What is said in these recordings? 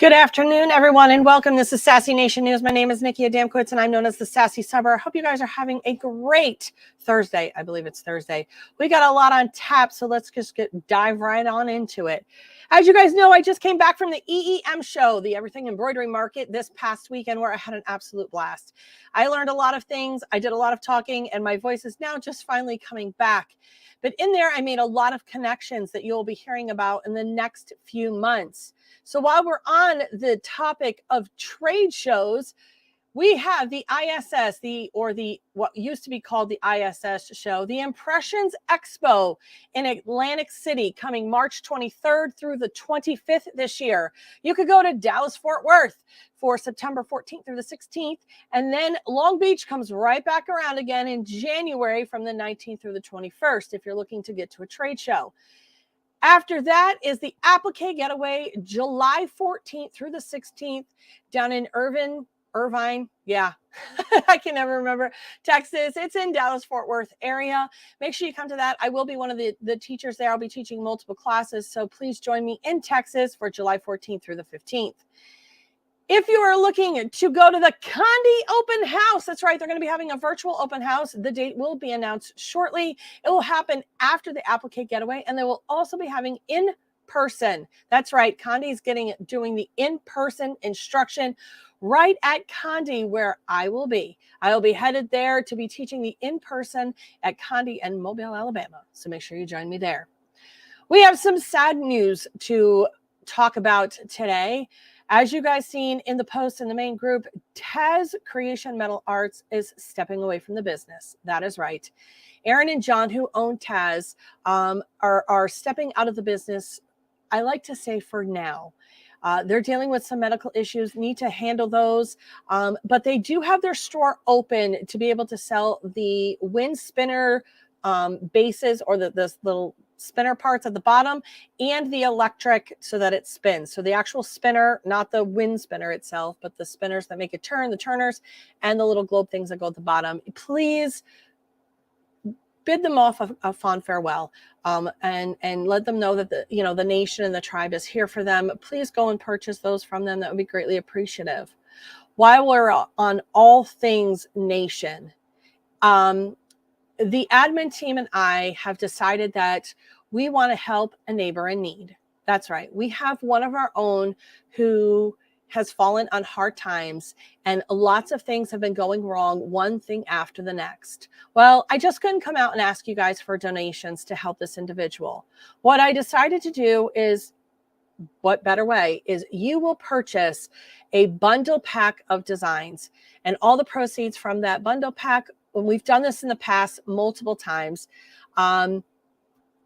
Good afternoon, everyone, and welcome. This is Sassy Nation News. My name is Nikki Adamkowitz, and I'm known as the Sassy Subber. I hope you guys are having a great Thursday. I believe it's Thursday. We got a lot on tap, so let's just dive right on into it. As you guys know, I just came back from the EEM show, the Everything Embroidery Market, this past weekend, where I had an absolute blast. I learned a lot of things. I did a lot of talking, and my voice is now just finally coming back. But in there, I made a lot of connections that you'll be hearing about in the next few months. So while we're on the topic of trade shows, we have the ISS, what used to be called the ISS show, the Impressions Expo in Atlantic City, coming March 23rd through the 25th this year. You could go to Dallas-Fort Worth for September 14th through the 16th, and then Long Beach comes right back around again in January from the 19th through the 21st if you're looking to get to a trade show. After that is the Applique Getaway, July 14th through the 16th down in Irvine, yeah, I can never remember, Texas. It's in Dallas-Fort Worth area. Make sure you come to that. I will be one of the teachers there. I'll be teaching multiple classes, so please join me in Texas for July 14th through the 15th. If you are looking to go to the Condi Open House, that's right, they're going to be having a virtual open house. The date will be announced shortly. It will happen after the Applique Getaway, and they will also be having in-person. That's right, Condi is doing the in-person instruction right at Condi, where I will be. I will be headed there to be teaching the in-person at Condi in Mobile, Alabama. So make sure you join me there. We have some sad news to talk about today. As you guys seen in the post in the main group, Taz Creation Metal Arts is stepping away from the business. That is right. Aaron and John, who own Taz, are stepping out of the business, I like to say, for now. They're dealing with some medical issues, need to handle those, but they do have their store open to be able to sell the wind spinner bases, or this little spinner parts at the bottom, and the electric so that it spins. So the actual spinner, not the wind spinner itself, but the spinners that make it turn, the turners, and the little globe things that go at the bottom. Please bid them off a fond farewell, and let them know that the nation and the tribe is here for them. Please go and purchase those from them. That would be greatly appreciative. While we're on all things nation, the admin team and I have decided that we want to help a neighbor in need. That's right. We have one of our own who has fallen on hard times, and lots of things have been going wrong, one thing after the next. Well, I just couldn't come out and ask you guys for donations to help this individual. What I decided to do is, what better way is, you will purchase a bundle pack of designs, and all the proceeds from that bundle pack, when we've done this in the past multiple times,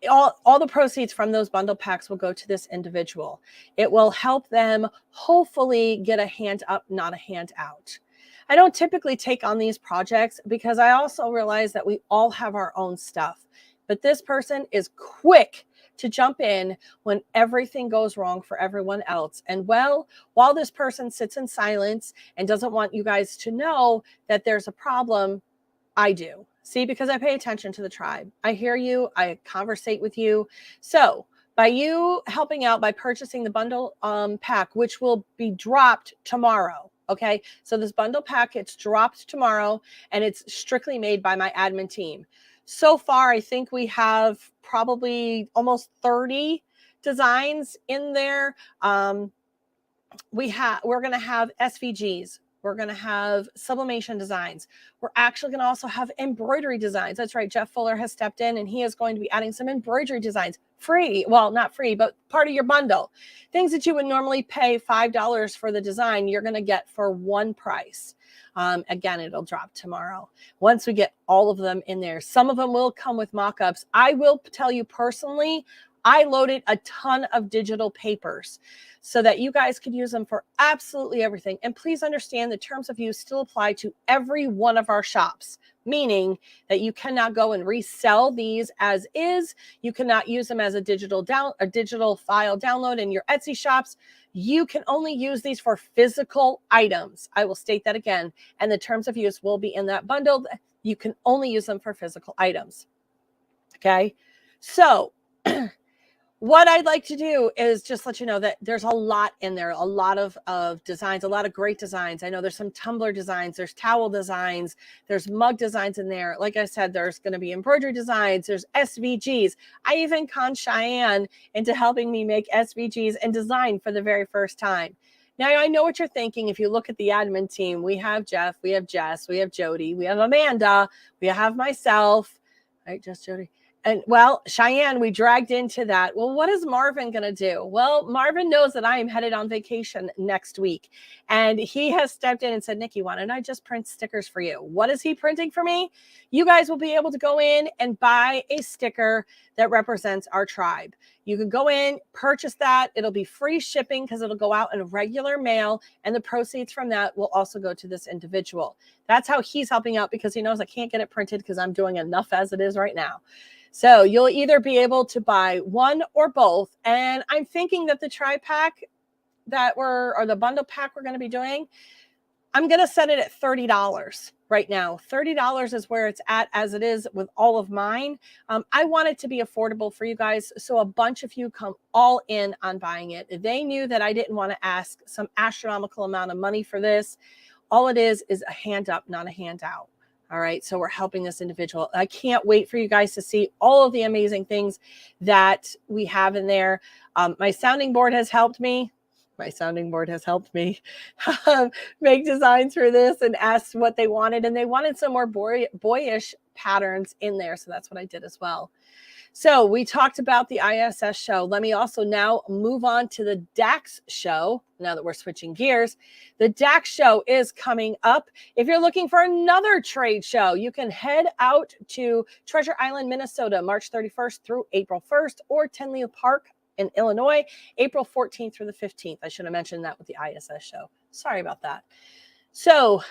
all the proceeds from those bundle packs will go to this individual. It will help them hopefully get a hand up, not a hand out. I don't typically take on these projects because I also realize that we all have our own stuff, but this person is quick to jump in when everything goes wrong for everyone else. And well, while this person sits in silence and doesn't want you guys to know that there's a problem, I do. See, because I pay attention to the tribe. I hear you. I conversate with you. So by you helping out by purchasing the bundle pack, which will be dropped tomorrow. Okay. So this bundle pack, it's dropped tomorrow, and it's strictly made by my admin team. So far, I think we have probably almost 30 designs in there. We're going to have SVGs. We're going to have sublimation designs. We're actually going to also have embroidery designs. That's right. Jeff Fuller has stepped in, and he is going to be adding some embroidery designs free. Well, not free, but part of your bundle. Things that you would normally pay $5 for the design, you're going to get for one price. Again, it'll drop tomorrow once we get all of them in there. Some of them will come with mock-ups. I will tell you personally, I loaded a ton of digital papers so that you guys could use them for absolutely everything. And please understand the terms of use still apply to every one of our shops, meaning that you cannot go and resell these as is. You cannot use them as a digital file download in your Etsy shops. You can only use these for physical items. I will state that again. And the terms of use will be in that bundle. You can only use them for physical items. Okay. So what I'd like to do is just let you know that there's a lot in there, a lot of designs, a lot of great designs. I know there's some tumbler designs, there's towel designs, there's mug designs in there. Like I said, there's going to be embroidery designs, there's SVGs. I even conned Cheyenne into helping me make SVGs and design for the very first time. Now, I know what you're thinking. If you look at the admin team, we have Jeff, we have Jess, we have Jody, we have Amanda, we have myself, right, Jess, Jody. And well, Cheyenne, we dragged into that. Well, what is Marvin going to do? Well, Marvin knows that I am headed on vacation next week. And he has stepped in and said, Nikki, why don't I just print stickers for you? What is he printing for me? You guys will be able to go in and buy a sticker that represents our tribe. You can go in, purchase that. It'll be free shipping because it'll go out in regular mail. And the proceeds from that will also go to this individual. That's how he's helping out, because he knows I can't get it printed because I'm doing enough as it is right now. So you'll either be able to buy one or both. And I'm thinking that the tri-pack or the bundle pack we're going to be doing, I'm going to set it at $30 right now. $30 is where it's at as it is with all of mine. I want it to be affordable for you guys. So a bunch of you come all in on buying it. They knew that I didn't want to ask some astronomical amount of money for this. All it is a hand up, not a handout. All right, so we're helping this individual. I can't wait for you guys to see all of the amazing things that we have in there. My sounding board has helped me. Make designs for this and asked what they wanted. And they wanted some more boyish patterns in there. So that's what I did as well. So we talked about the ISS show. Let me also now move on to the DAX show. Now that we're switching gears, the DAX show is coming up. If you're looking for another trade show, you can head out to Treasure Island, Minnesota, March 31st through April 1st, or Tinley Park in Illinois, April 14th through the 15th. I should have mentioned that with the ISS show. Sorry about that. So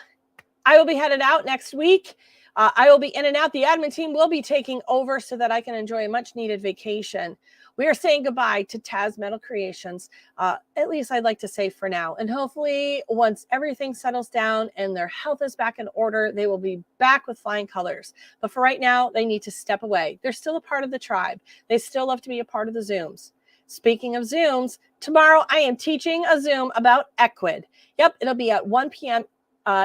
I will be headed out next week. I will be in and out. The admin team will be taking over so that I can enjoy a much needed vacation. We are saying goodbye to Taz Metal Creations, at least I'd like to say for now. And hopefully once everything settles down and their health is back in order, they will be back with flying colors. But for right now, they need to step away. They're still a part of the tribe. They still love to be a part of the Zooms. Speaking of Zooms, tomorrow I am teaching a Zoom about Equid. Yep, it'll be at 1 p.m.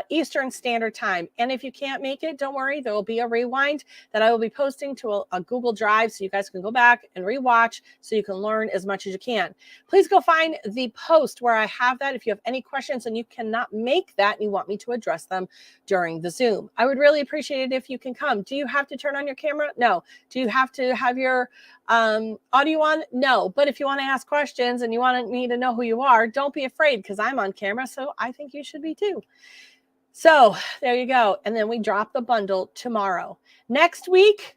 Eastern Standard Time. And if you can't make it, don't worry. There will be a rewind that I will be posting to a Google Drive so you guys can go back and rewatch so you can learn as much as you can. Please go find the post where I have that if you have any questions and you cannot make that and you want me to address them during the Zoom. I would really appreciate it if you can come. Do you have to turn on your camera? No. Do you have to have your audio on? No. But if you want to ask questions and you want me to know who you are, don't be afraid because I'm on camera. So I think you should be too. So there you go. And then we drop the bundle tomorrow. Next week,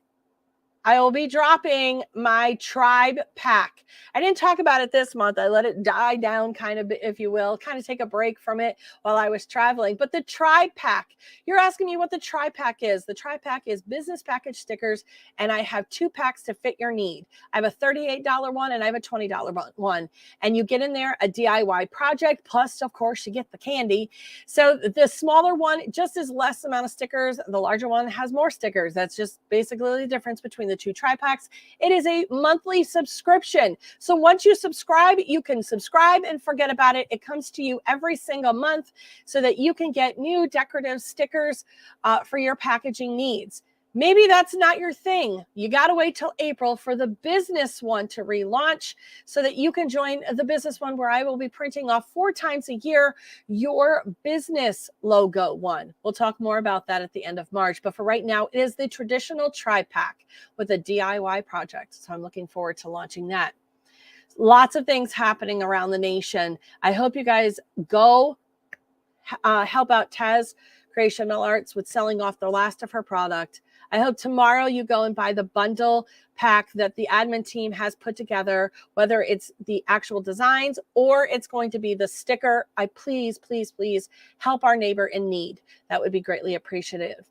I will be dropping my tribe pack. I didn't talk about it this month. I let it die down kind of, if you will, kind of take a break from it while I was traveling. But the tribe pack, you're asking me what the tribe pack is. The tribe pack is business package stickers, and I have 2 packs to fit your need. I have a $38 one and I have a $20 one. And you get in there a DIY project, plus, of course, you get the candy. So the smaller one just is less amount of stickers. The larger one has more stickers. That's just basically the difference between the 2 tri-packs. It is a monthly subscription. So once you subscribe, you can subscribe and forget about it. It comes to you every single month so that you can get new decorative stickers for your packaging needs. Maybe that's not your thing. You got to wait till April for the business one to relaunch so that you can join the business one where I will be printing off 4 times a year your business logo one. We'll talk more about that at the end of March. But for right now, it is the traditional tri-pack with a DIY project. So I'm looking forward to launching that. Lots of things happening around the nation. I hope you guys go help out Taz Creation Mill Arts with selling off the last of her product. I hope tomorrow you go and buy the bundle pack that the admin team has put together, whether it's the actual designs or it's going to be the sticker. I please, please, please help our neighbor in need. That would be greatly appreciative.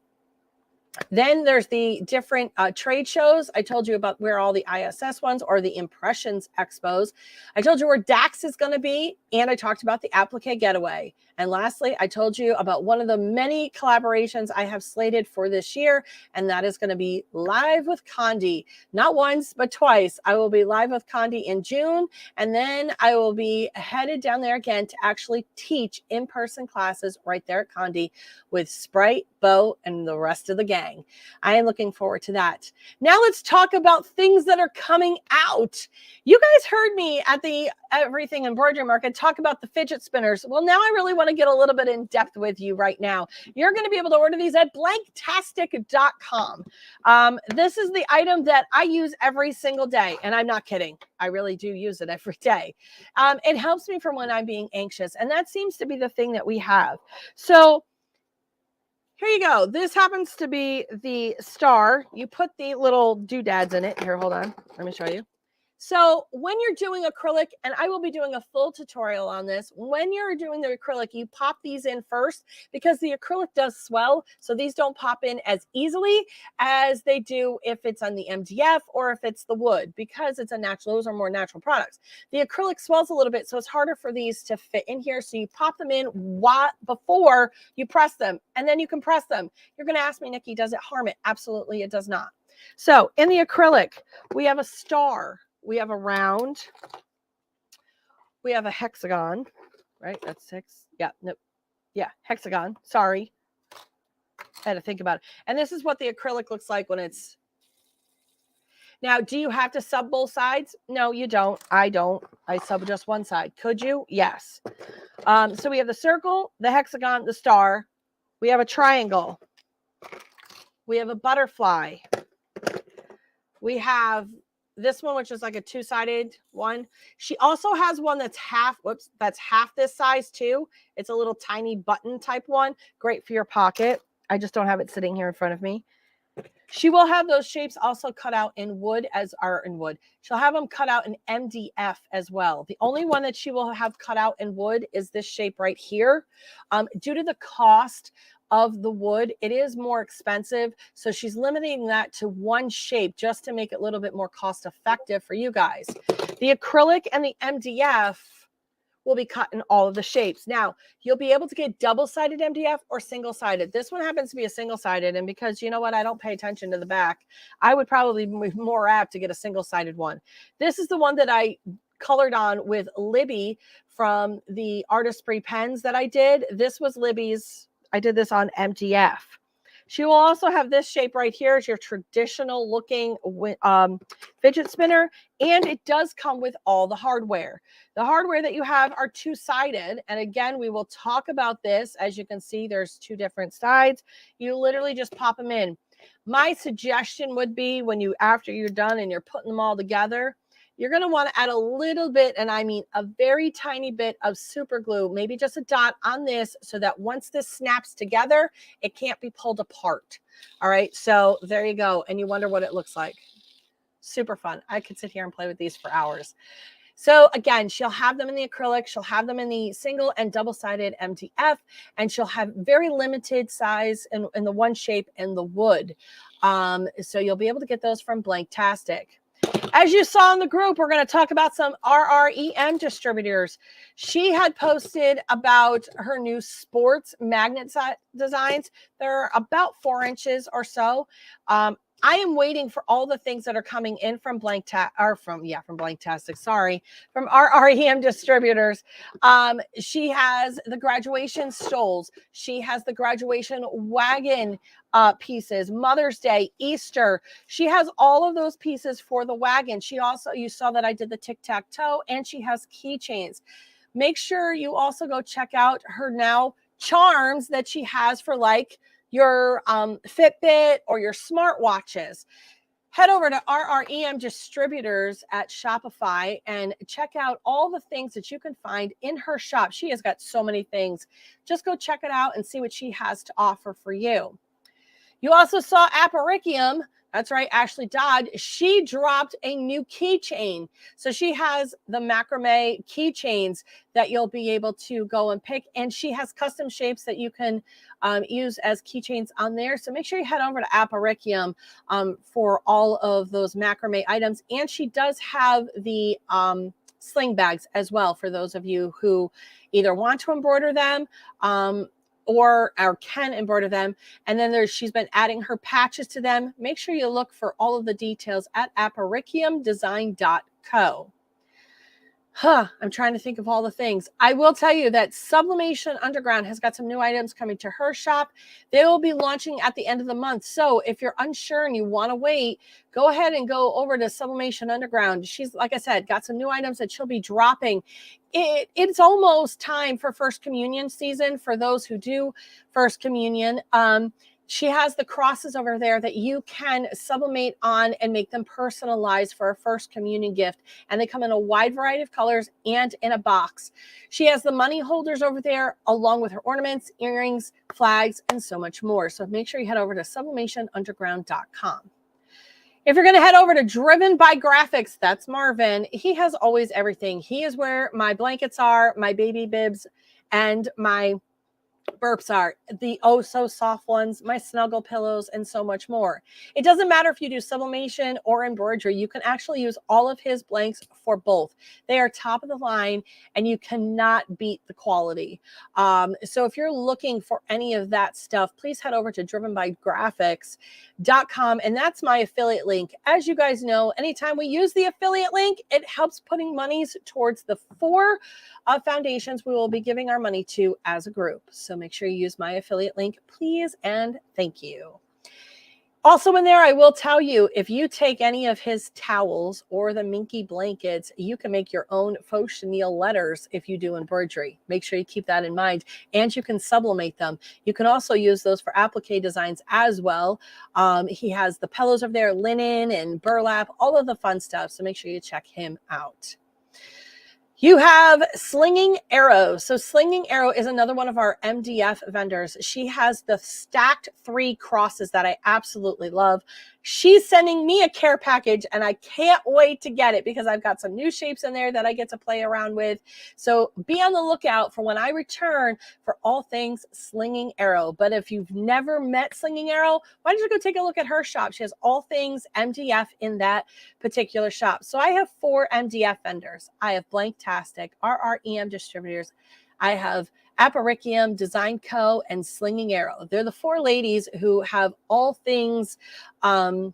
Then there's the different trade shows. I told you about where all the ISS ones or the Impressions Expos. I told you where DAX is going to be, and I talked about the Applique Getaway. And lastly, I told you about one of the many collaborations I have slated for this year, and that is going to be live with Condi. Not once, but twice. I will be live with Condi in June, and then I will be headed down there again to actually teach in-person classes right there at Condi with Sprite, Bo, and the rest of the gang. I am looking forward to that. Now let's talk about things that are coming out. You guys heard me at the Everything Embroidery Market talk about the fidget spinners. Well, now I really want to get a little bit in depth with you right now. You're going to be able to order these at blanktastic.com. This is the item that I use every single day, and I'm not kidding. I really do use it every day. It helps me from when I'm being anxious, and that seems to be the thing that we have. So here you go. This happens to be the star. You put the little doodads in it. Here, hold on. Let me show you. So when you're doing acrylic, and I will be doing a full tutorial on this, when you're doing the acrylic, you pop these in first because the acrylic does swell. So these don't pop in as easily as they do if it's on the MDF or if it's the wood, because it's a natural, those are more natural products. The acrylic swells a little bit, so it's harder for these to fit in here. So you pop them in before you press them, and then you can press them. You're going to ask me, Nikki, does it harm it? Absolutely, it does not. So in the acrylic, we have a star. We have a round, we have a hexagon, right? That's 6. Yeah, no, yeah, hexagon. Sorry. I had to think about it. And this is what the acrylic looks like when it's. Now, do you have to sub both sides? No, you don't. I don't. I sub just one side. Could you? Yes. So we have the circle, the hexagon, the star. We have a triangle. We have a butterfly. We have this one, which is like a 2-sided one. She also has one that's half, that's half this size too. It's a little tiny button type one. Great for your pocket. I just don't have it sitting here in front of me. She will have those shapes also cut out in wood She'll have them cut out in MDF as well. The only one that she will have cut out in wood is this shape right here. Due to the cost of the wood, it is more expensive, so she's limiting that to one shape just to make it a little bit more cost effective for you guys. The acrylic and the MDF will be cut in all of the shapes. Now, you'll be able to get double-sided MDF or single-sided. This one happens to be a single-sided, and because you know what, I don't pay attention to the back, I would probably be more apt to get a single-sided one. This is the one that I colored on with Libby from the Artistry pens that I did. This was Libby's. I did this on MDF. She will also have this shape right here as your traditional looking fidget spinner. And it does come with all the hardware. The hardware that you have are 2-sided. And again, we will talk about this. As you can see, there's 2 different sides. You literally just pop them in. My suggestion would be after you're done and you're putting them all together, you're going to want to add a little bit, and I mean a very tiny bit of super glue, maybe just a dot on this, so that once this snaps together, it can't be pulled apart. All right, so there you go. And you wonder what it looks like. Super fun. I could sit here and play with these for hours. So again, she'll have them in the acrylic, she'll have them in the single and double-sided MDF, and she'll have very limited size in the one shape in the wood. So you'll be able to get those from Blanktastic. As you saw in the group, we're going to talk about some REM Distributors. She had posted about her new sports magnet designs. They're about 4 inches or so. I am waiting for all the things that are coming in from Blanktastic, sorry, from REM Distributors. She has the graduation stoles. She has the graduation wagon pieces, Mother's Day, Easter. She has all of those pieces for the wagon. She also, you saw that I did the tic-tac-toe, and she has keychains. Make sure you also go check out her now charms that she has for like your Fitbit or your smartwatches. Head over to REM Distributors at Shopify and check out all the things that you can find in her shop. She has got so many things. Just go check it out and see what she has to offer for you. You also saw Aperichium. That's right, Ashley Dodd. She dropped a new keychain. So she has the macrame keychains that you'll be able to go and pick. And she has custom shapes that you can use as keychains on there. So make sure you head over to Aperichium for all of those macrame items. And she does have the sling bags as well for those of you who either want to embroider them or can embroider them. And then she's been adding her patches to them. Make sure you look for all of the details at aperichiumdesign.co. I'm trying to think of all the things. I will tell you that Sublimation Underground has got some new items coming to her shop. They will be launching at the end of the month. So if you're unsure and you want to wait, go ahead and go over to Sublimation Underground. She's, like I said, got some new items that she'll be dropping. It's almost time for First Communion season for those who do First Communion. She has the crosses over there that you can sublimate on and make them personalized for a First Communion gift. And they come in a wide variety of colors and in a box. She has the money holders over there along with her ornaments, earrings, flags, and so much more. So make sure you head over to sublimationunderground.com. If you're going to head over to Driven by Graphics, that's Marvin. He has always everything. He is where my blankets are, my baby bibs, and my burps are, the oh so soft ones, my snuggle pillows, and so much more. It doesn't matter if you do sublimation or embroidery. You can actually use all of his blanks for both. They are top of the line and you cannot beat the quality. So if you're looking for any of that stuff, please head over to drivenbygraphics.com, and that's my affiliate link. As you guys know, anytime we use the affiliate link, it helps putting monies towards the 4 foundations we will be giving our money to as a group. So make sure you use my affiliate link, please, and thank you. Also in there, I will tell you, if you take any of his towels or the Minky Blankets, you can make your own faux chenille letters if you do embroidery. Make sure you keep that in mind, and you can sublimate them. You can also use those for applique designs as well. He has the pillows over there, linen and burlap, all of the fun stuff, so make sure you check him out. You have Slinging Arrow. So Slinging Arrow is another one of our MDF vendors. She has the stacked 3 crosses that I absolutely love. She's sending me a care package, and I can't wait to get it because I've got some new shapes in there that I get to play around with. So be on the lookout for when I return for all things Slinging Arrow. But if you've never met Slinging Arrow, why don't you go take a look at her shop? She has all things MDF in that particular shop. So I have 4 MDF vendors. I have Blanktastic, REM Distributors. I have Aperichium Design Co. and Slinging Arrow. They're the 4 ladies who have all things MDF.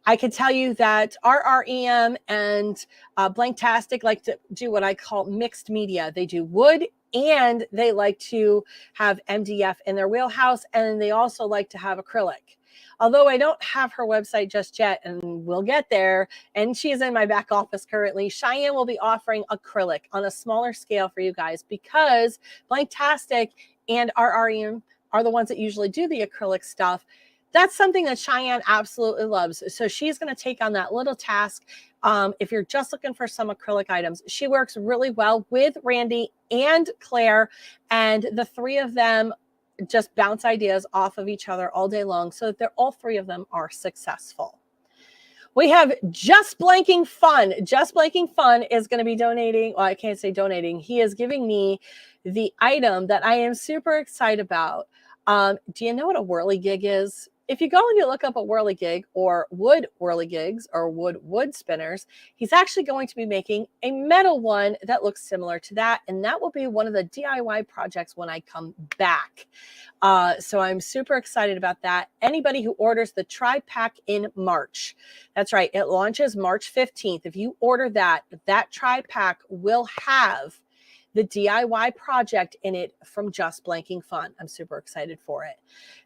I can tell you that REM and Blanktastic like to do what I call mixed media. They do wood and they like to have MDF in their wheelhouse, and they also like to have acrylic. Although I don't have her website just yet, and we'll get there, and she is in my back office currently, Cheyenne will be offering acrylic on a smaller scale for you guys because Blanktastic and REM are the ones that usually do the acrylic stuff. That's something that Cheyenne absolutely loves. So she's going to take on that little task. If you're just looking for some acrylic items, she works really well with Randy and Claire, and the 3 of them just bounce ideas off of each other all day long so that all 3 of them are successful. We have Just Blanking Fun. Just Blanking Fun is going to be donating. Well, I can't say donating. He is giving me the item that I am super excited about. Do you know what a whirligig is? If you go and you look up a whirligig or wood whirligigs or wood spinners, he's actually going to be making a metal one that looks similar to that. And that will be one of the DIY projects when I come back. So I'm super excited about that. Anybody who orders the tri-pack in March, that's right, it launches March 15th. If you order that tri-pack will have the DIY project in it from Just Blanking Fun. I'm super excited for it.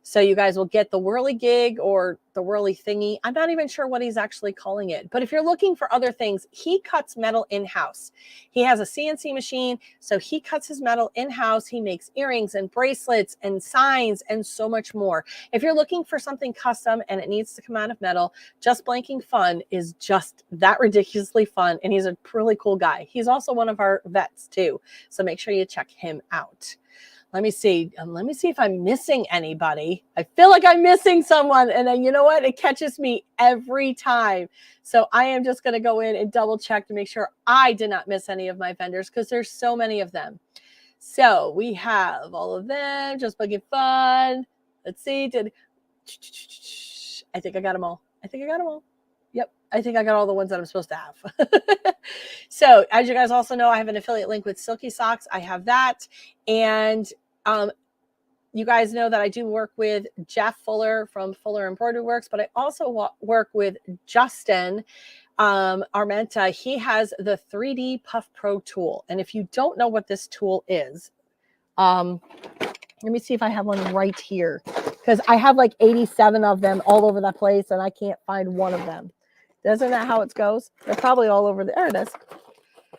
So you guys will get the whirligig or the whirly thingy. I'm not even sure what he's actually calling it. But if you're looking for other things, he cuts metal in-house. He has a CNC machine, so he cuts his metal in-house. He makes earrings and bracelets and signs and so much more. If you're looking for something custom and it needs to come out of metal, Just Blanking Fun is just that ridiculously fun, and he's a really cool guy. He's also one of our vets too, so make sure you check him out. Let me see if I'm missing anybody. I feel like I'm missing someone, and then you know what? It catches me every time. So I am just going to go in and double check to make sure I did not miss any of my vendors because there's so many of them. So we have all of them. Just Blanking Fun. Let's see. I think I got them all. Yep. I think I got all the ones that I'm supposed to have. So as you guys also know, I have an affiliate link with Silky Socks. I have that. And you guys know that I do work with Jeff Fuller from Fuller Embroidery Works, but I also work with Justin Armenta. He has the 3D Puff Pro tool. And if you don't know what this tool is, let me see if I have one right here, because I have like 87 of them all over the place and I can't find one of them. Isn't that how it goes? They're probably all over there. It is.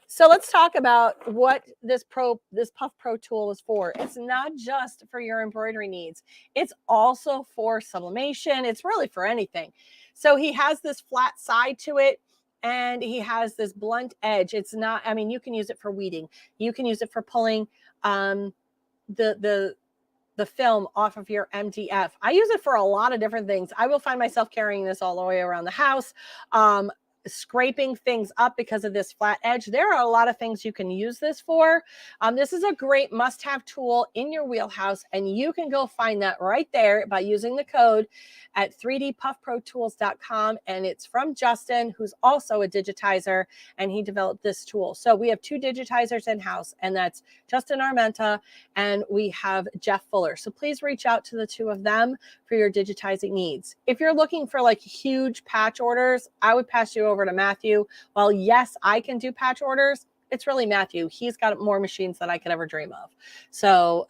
So let's talk about what this Puff Pro tool is for. It's not just for your embroidery needs. It's also for sublimation. It's really for anything. So he has this flat side to it, and he has this blunt edge. It's not, I mean, you can use it for weeding. You can use it for pulling the film off of your MDF. I use it for a lot of different things. I will find myself carrying this all the way around the house, scraping things up because of this flat edge. There are a lot of things you can use this for. This is a great must-have tool in your wheelhouse, and you can go find that right there by using the code at 3dpuffprotools.com, and it's from Justin, who's also a digitizer, and he developed this tool. So we have 2 digitizers in-house, and that's Justin Armenta, and we have Jeff Fuller. So please reach out to the 2 of them for your digitizing needs. If you're looking for like huge patch orders, I would pass you over to Matthew. Well, yes, I can do patch orders. It's really Matthew. He's got more machines than I could ever dream of. So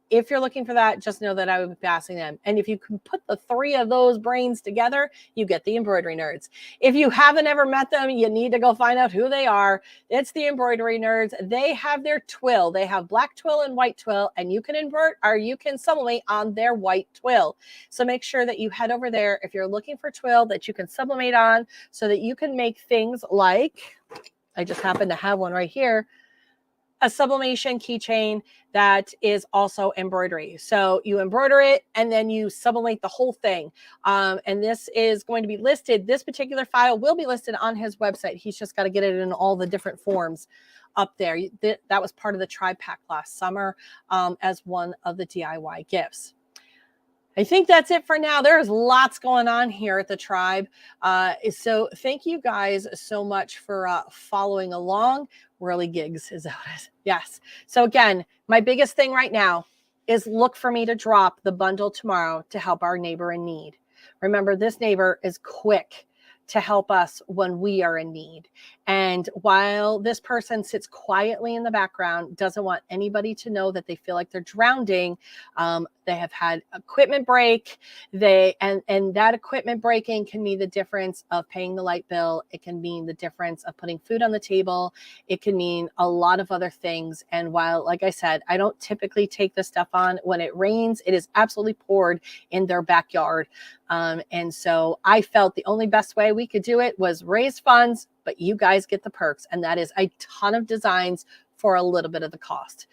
if you're looking for that, just know that I would be passing them. And if you can put the 3 of those brains together, you get the Embroidery Nerds. If you haven't ever met them, you need to go find out who they are. It's the Embroidery Nerds. They have their twill. They have black twill and white twill, and you can invert or you can sublimate on their white twill. So make sure that you head over there if you're looking for twill that you can sublimate on, so that you can make things like, I just happen to have one right here, a sublimation keychain that is also embroidery. So you embroider it and then you sublimate the whole thing. And this is going to be listed. This particular file will be listed on his website. He's just got to get it in all the different forms up there. That was part of the Tribe Pack last summer as one of the DIY gifts. I think that's it for now. There's lots going on here at the Tribe. So thank you guys so much for following along. Whirly gigs is out. Yes. So again, my biggest thing right now is look for me to drop the bundle tomorrow to help our neighbor in need. Remember, this neighbor is quick to help us when we are in need. And while this person sits quietly in the background, doesn't want anybody to know that they feel like they're drowning, they have had equipment break. And that equipment breaking can mean the difference of paying the light bill. It can mean the difference of putting food on the table. It can mean a lot of other things. And while, like I said, I don't typically take this stuff on, when it rains, it is absolutely poured in their backyard. And so I felt the only best way we could do it was raise funds, but you guys get the perks. And that is a ton of designs for a little bit of the cost.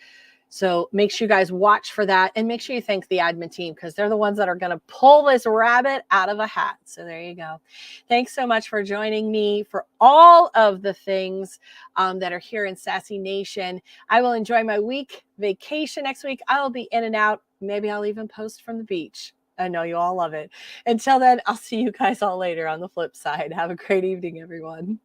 So make sure you guys watch for that, and make sure you thank the admin team, because they're the ones that are going to pull this rabbit out of a hat. So there you go. Thanks so much for joining me for all of the things that are here in Sassy Nation. I will enjoy my week vacation next week. I will be in and out. Maybe I'll even post from the beach. I know you all love it. Until then, I'll see you guys all later on the flip side. Have a great evening, everyone.